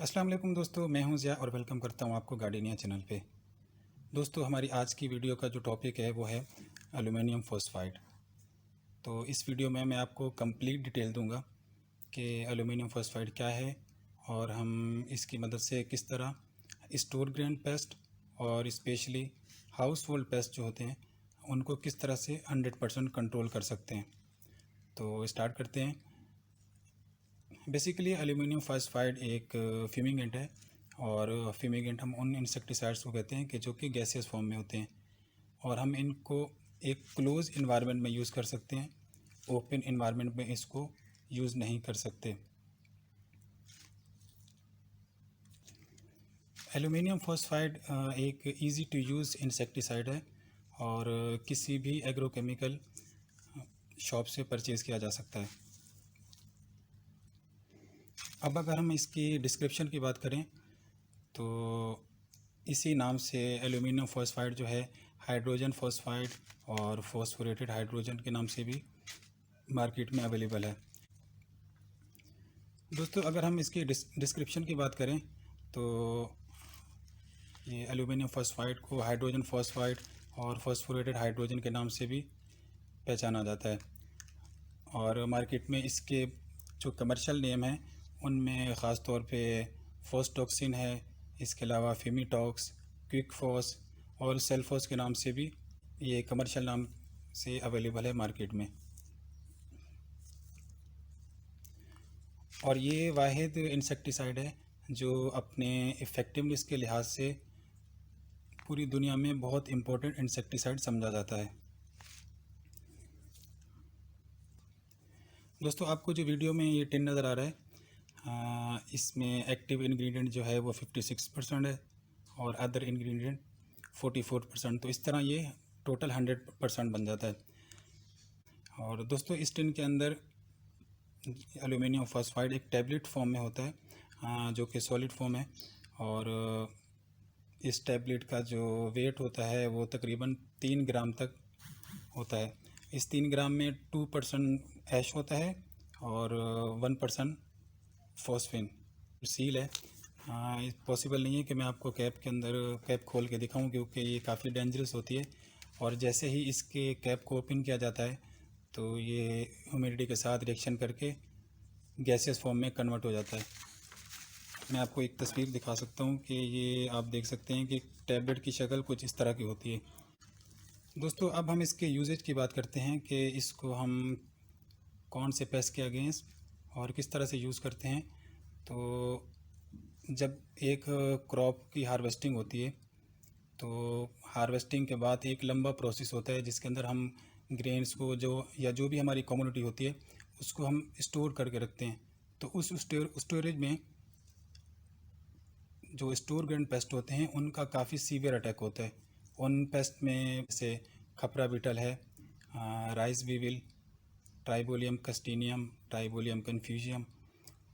अस्सलाम वालेकुम दोस्तों, मैं हूं ज़िया और वेलकम करता हूं आपको गार्डनिया चैनल पे। दोस्तों, हमारी आज की वीडियो का जो टॉपिक है वो है एल्युमिनियम फॉस्फाइड। तो इस वीडियो में मैं आपको कंप्लीट डिटेल दूंगा कि एल्युमिनियम फॉस्फाइड क्या है और हम इसकी मदद से किस तरह स्टोर ग्रेन पेस्ट और स्पेशली हाउस होल्ड पेस्ट जो होते हैं उनको किस तरह से 100% कंट्रोल कर सकते हैं। तो स्टार्ट करते हैं। बेसिकली एल्युमिनियम फॉस्फाइड एक फ्यूमिगेंट है और फ्यूमिगेंट हम उन इंसेक्टिसाइड्स को कहते हैं कि जो कि गैसियस फॉर्म में होते हैं और हम इनको एक क्लोज इन्वायरमेंट में यूज़ कर सकते हैं, ओपन इन्वायरमेंट में इसको यूज़ नहीं कर सकते। एल्युमिनियम फॉस्फाइड एक इजी टू यूज़ इंसेक्टिसाइड है और किसी भी एग्रोकेमिकल शॉप से परचेज़ किया जा सकता है। अब अगर हम इसकी डिस्क्रिप्शन की बात करें तो इसी नाम से एल्युमिनियम फॉस्फाइड जो है हाइड्रोजन फॉस्फाइड और फॉस्फोरेटेड हाइड्रोजन के नाम से भी मार्केट में अवेलेबल है। दोस्तों, अगर हम इसकी डिस्क्रिप्शन की बात करें तो ये एल्युमिनियम फॉस्फाइड को हाइड्रोजन फॉस्फाइड और फॉस्फोरेटेड हाइड्रोजन के नाम से भी पहचाना जाता है और मार्केट में इसके जो कमर्शियल नेम हैं उनमें ख़ास तौर पे फोस्टॉक्सिन है, इसके अलावा फिमीटॉक्स, क्विकफॉस और सेल्फॉस के नाम से भी ये कमर्शियल नाम से अवेलेबल है मार्केट में। और ये वाहिद इंसेक्टिसाइड है जो अपने इफ़ेक्टिवनेस के लिहाज से पूरी दुनिया में बहुत इम्पोर्टेंट इंसेक्टिसाइड समझा जाता है। दोस्तों, आपको जो वीडियो में ये टिन नज़र आ रहा है इसमें एक्टिव इंग्रेडिएंट जो है वो 56% है और अदर इंग्रेडिएंट 44%। तो इस तरह ये टोटल 100% बन जाता है। और दोस्तों, इस टिन के अंदर एल्युमिनियम फॉस्फाइड एक टैबलेट फॉर्म में होता है जो कि सॉलिड फॉर्म है और इस टैबलेट का जो वेट होता है वो तकरीबन 3 ग्राम तक होता है। इस 3 ग्राम में 2% ऐश होता है और 1% फॉस्फेन सील है। पॉसिबल नहीं है कि मैं आपको कैप खोल के दिखाऊं क्योंकि ये काफ़ी डेंजरस होती है और जैसे ही इसके कैप को ओपन किया जाता है तो ये ह्यूमिडिटी के साथ रिएक्शन करके गैसियस फॉर्म में कन्वर्ट हो जाता है। मैं आपको एक तस्वीर दिखा सकता हूँ कि ये आप देख सकते हैं कि टैबलेट की शक्ल कुछ इस तरह की होती है। दोस्तों, अब हम इसके यूजेज की बात करते हैं कि इसको हम कौन से पेस्ट के अगेंस्ट और किस तरह से यूज़ करते हैं। तो जब एक क्रॉप की हार्वेस्टिंग होती है तो हार्वेस्टिंग के बाद एक लंबा प्रोसेस होता है जिसके अंदर हम ग्रेन्स को जो भी हमारी कम्युनिटी होती है उसको हम स्टोर करके रखते हैं। तो उस स्टोरेज में जो स्टोर ग्रेन पेस्ट होते हैं उनका काफ़ी सीवियर अटैक होता है। उन पेस्ट में से खपरा बीटल है, राइस वीविल, ट्राइबोलियम कस्टीनियम, ट्राइबोलियम कन्फ्यूजियम।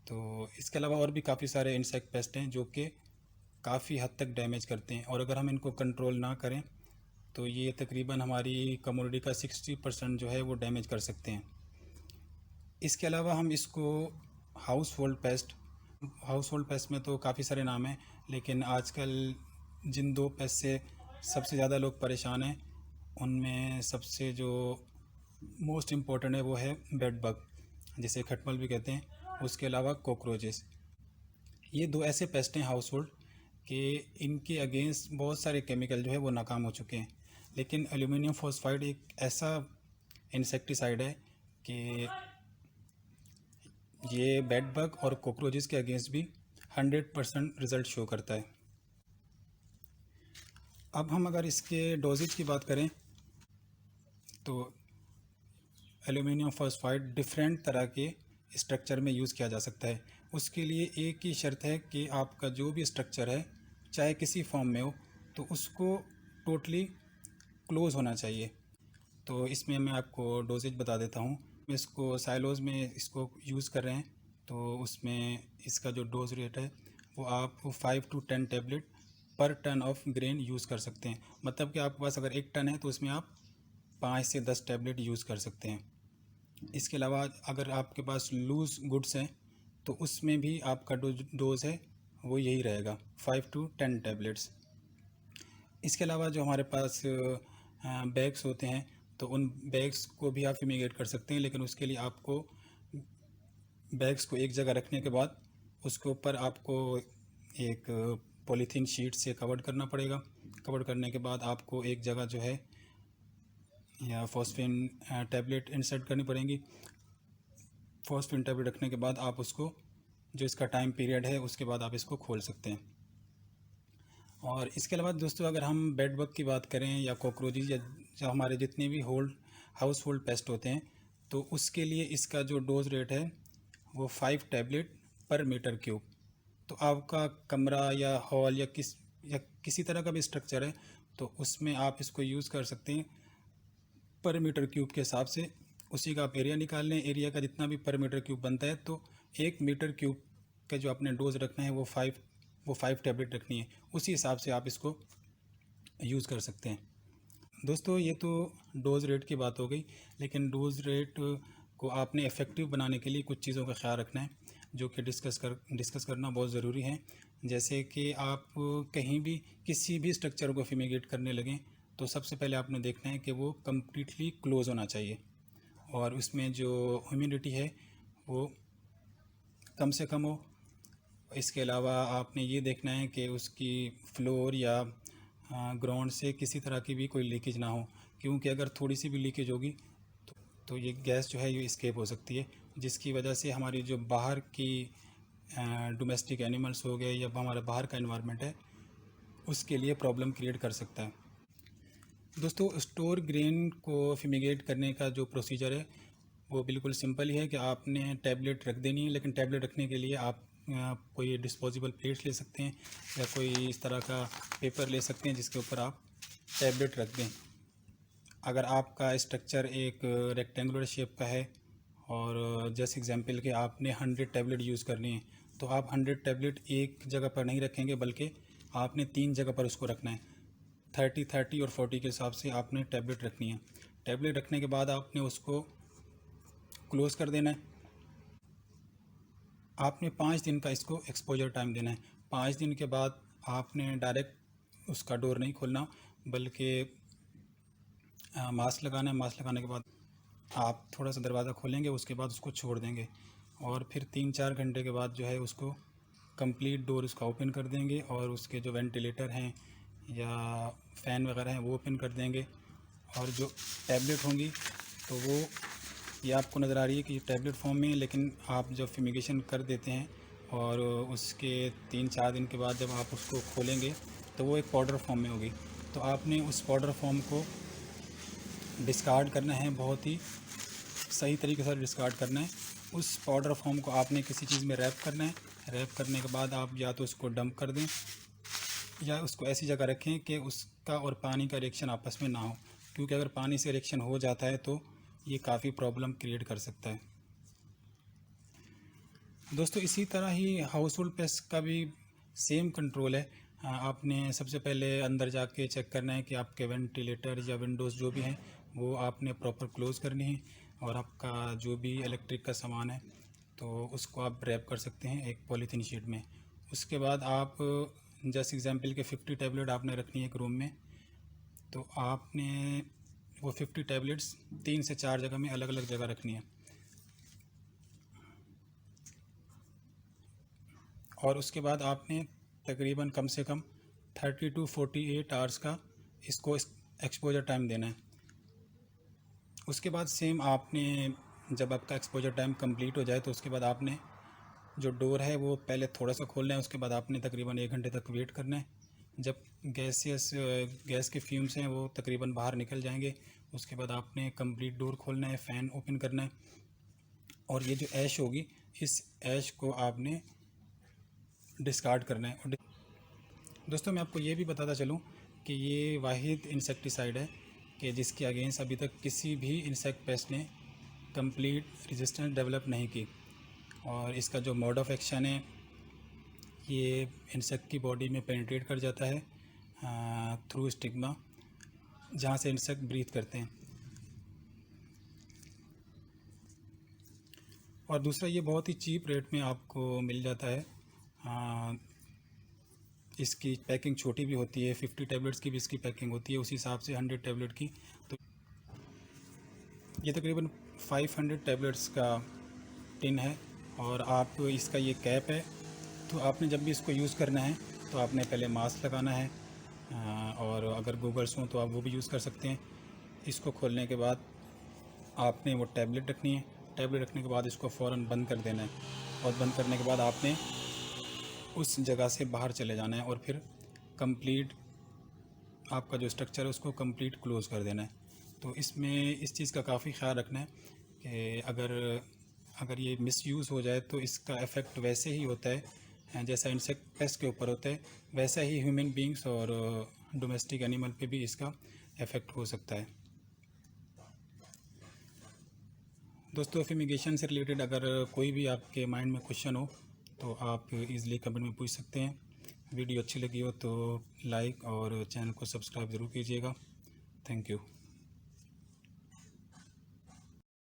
तो इसके अलावा और भी काफ़ी सारे इंसेक्ट पेस्ट हैं जो कि काफ़ी हद तक डैमेज करते हैं और अगर हम इनको कंट्रोल ना करें तो ये तकरीबन हमारी कम्युनिटी का 60% जो है वो डैमेज कर सकते हैं। इसके अलावा हम इसको हाउस होल्ड पेस्ट में तो काफ़ी सारे नाम हैं, लेकिन आजकल जिन 2 पेस्ट से सबसे ज़्यादा लोग परेशान हैं उनमें सबसे जो मोस्ट इम्पोर्टेंट है वो है बेड बग, जिसे खटमल भी कहते हैं। उसके अलावा कॉकरोचेस। ये 2 ऐसे पेस्ट हैं हाउस होल्ड कि इनके अगेंस्ट बहुत सारे केमिकल जो है वो नाकाम हो चुके हैं, लेकिन एल्युमिनियम फॉस्फाइड एक ऐसा इंसेक्टिसाइड है कि ये बेड बग और कॉकरोचेस के अगेंस्ट भी 100% रिज़ल्ट शो करता है। अब हम अगर इसके डोजेज की बात करें तो एल्युमिनियम फॉस्फाइड डिफरेंट तरह के स्ट्रक्चर में यूज़ किया जा सकता है। उसके लिए एक ही शर्त है कि आपका जो भी स्ट्रक्चर है चाहे किसी फॉर्म में हो तो उसको टोटली क्लोज होना चाहिए। तो इसमें मैं आपको डोजेज बता देता हूँ। इसको साइलोज़ में इसको यूज़ कर रहे हैं तो उसमें इसका जो डोज रेट है वो आप 5 to 10 टैबलेट पर टन ऑफ ग्रेन यूज़ कर सकते हैं। मतलब कि आपके पास अगर 1 टन है तो उसमें आप 5 से 10 टैबलेट यूज़ कर सकते हैं। इसके अलावा अगर आपके पास लूज़ गुड्स हैं तो उसमें भी आपका डोज है वो यही रहेगा, 5 to 10 टैबलेट्स। इसके अलावा जो हमारे पास बैग्स होते हैं, तो उन बैग्स को भी आप फ्यूमिगेट कर सकते हैं, लेकिन उसके लिए आपको बैग्स को एक जगह रखने के बाद उसके ऊपर आपको एक पॉलीथीन शीट से कवर करना पड़ेगा। कवर करने के बाद आपको एक जगह जो है या फॉस्फेन टैबलेट इंसर्ट करनी पड़ेंगी। फॉस्फेन टैबलेट रखने के बाद आप उसको, जो इसका टाइम पीरियड है उसके बाद आप इसको खोल सकते हैं। और इसके अलावा दोस्तों, अगर हम बेड बग की बात करें या कॉकरोचेज या जो हमारे जितने भी हाउस होल्ड पेस्ट होते हैं, तो उसके लिए इसका जो डोज रेट है वो 5 टैबलेट पर मीटर क्यूब। तो आपका कमरा या हॉल या किसी तरह का भी स्ट्रक्चर है, तो उसमें आप इसको यूज़ कर सकते हैं पर मीटर क्यूब के हिसाब से। उसी का आप एरिया निकाल लें, एरिया का जितना भी पर मीटर क्यूब बनता है, तो 1 मीटर क्यूब का जो आपने डोज रखना है वो 5 टैबलेट रखनी है। उसी हिसाब से आप इसको यूज़ कर सकते हैं। दोस्तों, ये तो डोज रेट की बात हो गई, लेकिन डोज रेट को आपने इफ़ेक्टिव बनाने के लिए कुछ चीज़ों का ख्याल रखना है, जो कि डिस्कस करना बहुत ज़रूरी है। जैसे कि आप कहीं भी किसी भी स्ट्रक्चर को फ्यूमिगेट करने लगें, तो सबसे पहले आपने देखना है कि वो कम्प्लीटली क्लोज़ होना चाहिए और उसमें जो ह्यूमिडिटी है वो कम से कम हो। इसके अलावा आपने ये देखना है कि उसकी फ्लोर या ग्राउंड से किसी तरह की भी कोई लीकेज ना हो, क्योंकि अगर थोड़ी सी भी लीकेज होगी तो ये गैस जो है ये एस्केप हो सकती है, जिसकी वजह से हमारी जो बाहर की डोमेस्टिक एनिमल्स हो गए या हमारा बाहर का एनवायरनमेंट है उसके लिए प्रॉब्लम क्रिएट कर सकता है। दोस्तों, स्टोर ग्रेन को फ्यूमिगेट करने का जो प्रोसीजर है वो बिल्कुल सिंपल ही है कि आपने टैबलेट रख देनी है, लेकिन टैबलेट रखने के लिए आप कोई डिस्पोजेबल प्लेट्स ले सकते हैं या कोई इस तरह का पेपर ले सकते हैं जिसके ऊपर आप टैबलेट रख दें। अगर आपका स्ट्रक्चर एक रेक्टेंगुलर शेप का है और जैसे एग्जांपल के आपने 100 टैबलेट यूज़ करनी है, तो आप 100 टैबलेट एक जगह पर नहीं रखेंगे, बल्कि आपने 3 जगह पर उसको रखना है। 30 और 40 के हिसाब से आपने टैबलेट रखनी है। टैबलेट रखने के बाद आपने उसको क्लोज़ कर देना है। आपने 5 दिन का इसको एक्सपोजर टाइम देना है। 5 दिन के बाद आपने डायरेक्ट उसका डोर नहीं खोलना, बल्कि मास्क लगाना है। मास्क लगाने के बाद आप थोड़ा सा दरवाज़ा खोलेंगे, उसके बाद उसको छोड़ देंगे और फिर 3-4 घंटे के बाद जो है उसको कंप्लीट डोर उसका ओपन कर देंगे और उसके जो वेंटिलेटर हैं या फ़ैन वगैरह हैं वो ओपन कर देंगे। और जो टैबलेट होंगी तो वो, ये आपको नज़र आ रही है कि टैबलेट फॉर्म में है, लेकिन आप जब फ्यूमिगेशन कर देते हैं और उसके 3-4 दिन के बाद जब आप उसको खोलेंगे तो वो एक पाउडर फॉर्म में होगी। तो आपने उस पाउडर फॉर्म को डिस्कार्ड करना है, बहुत ही सही तरीके से डिस्कार्ड करना है। उस पाउडर फॉर्म को आपने किसी चीज़ में रैप करना है। रैप करने के बाद आप या तो उसको डंप कर दें या उसको ऐसी जगह रखें कि उसका और पानी का रिएक्शन आपस में ना हो, क्योंकि अगर पानी से रिएक्शन हो जाता है तो ये काफ़ी प्रॉब्लम क्रिएट कर सकता है। दोस्तों, इसी तरह ही हाउस होल्ड पेस्ट का भी सेम कंट्रोल है। आपने सबसे पहले अंदर जाके चेक करना है कि आपके वेंटिलेटर या विंडोज़ जो भी हैं वो आपने प्रॉपर क्लोज़ करनी है, और आपका जो भी इलेक्ट्रिक का सामान है तो उसको आप रैप कर सकते हैं एक पॉलीथीन शीट में। उसके बाद आप जैसे एग्जांपल के 50 टैबलेट आपने रखनी है एक रूम में, तो आपने वो 50 टैबलेट्स 3 से 4 जगह में अलग अलग जगह रखनी है। और उसके बाद आपने तकरीबन कम से कम 30 to 48 आवर्स का इसको एक्सपोजर टाइम देना है। उसके बाद सेम आपने, जब आपका एक्सपोजर टाइम कंप्लीट हो जाए तो उसके बाद आपने जो डोर है वो पहले थोड़ा सा खोलना है। उसके बाद आपने तकरीबन 1 घंटे तक वेट करना है। जब गैस के फ्यूम्स हैं वो तकरीबन बाहर निकल जाएंगे, उसके बाद आपने कंप्लीट डोर खोलना है, फ़ैन ओपन करना है, और ये जो ऐश होगी इस ऐश को आपने डिस्कार्ड करना है। और दोस्तों, मैं आपको ये भी बताता चलूँ कि ये वाहिद इंसेक्टिसाइड है कि जिसके अगेंस्ट अभी तक किसी भी इंसेक्ट पेस्ट ने कंप्लीट रेजिस्टेंस डेवलप नहीं की। और इसका जो मोड ऑफ एक्शन है, ये इंसेक्ट की बॉडी में पेनिट्रेट कर जाता है थ्रू स्टिग्मा, जहाँ से इंसेक्ट ब्रीथ करते हैं। और दूसरा, ये बहुत ही चीप रेट में आपको मिल जाता है। इसकी पैकिंग छोटी भी होती है, 50 टैबलेट्स की भी इसकी पैकिंग होती है, उसी हिसाब से 100 टैबलेट की। तो ये तकरीबन 500 टैबलेट्स का टिन है। और आप इसका ये कैप है, तो आपने जब भी इसको यूज़ करना है तो आपने पहले मास्क लगाना है, और अगर गूगल्स हों तो आप वो भी यूज़ कर सकते हैं। इसको खोलने के बाद आपने वो टैबलेट रखनी है, टैबलेट रखने के बाद इसको फ़ौरन बंद कर देना है, और बंद करने के बाद आपने उस जगह से बाहर चले जाना है, और फिर कंप्लीट आपका जो स्ट्रक्चर है उसको कंप्लीट क्लोज़ कर देना है। तो इसमें इस चीज़ का काफ़ी ख्याल रखना है कि अगर ये मिसयूज़ हो जाए तो इसका इफ़ेक्ट वैसे ही होता है जैसा इंसेक्ट पेस्ट के ऊपर होता है, वैसा ही ह्यूमन बींग्स और डोमेस्टिक एनिमल पे भी इसका इफ़ेक्ट हो सकता है। दोस्तों, फ्यूमिगेशन से रिलेटेड अगर कोई भी आपके माइंड में क्वेश्चन हो तो आप इजीली कमेंट में पूछ सकते हैं। वीडियो अच्छी लगी हो तो लाइक और चैनल को सब्सक्राइब ज़रूर कीजिएगा। Thank you.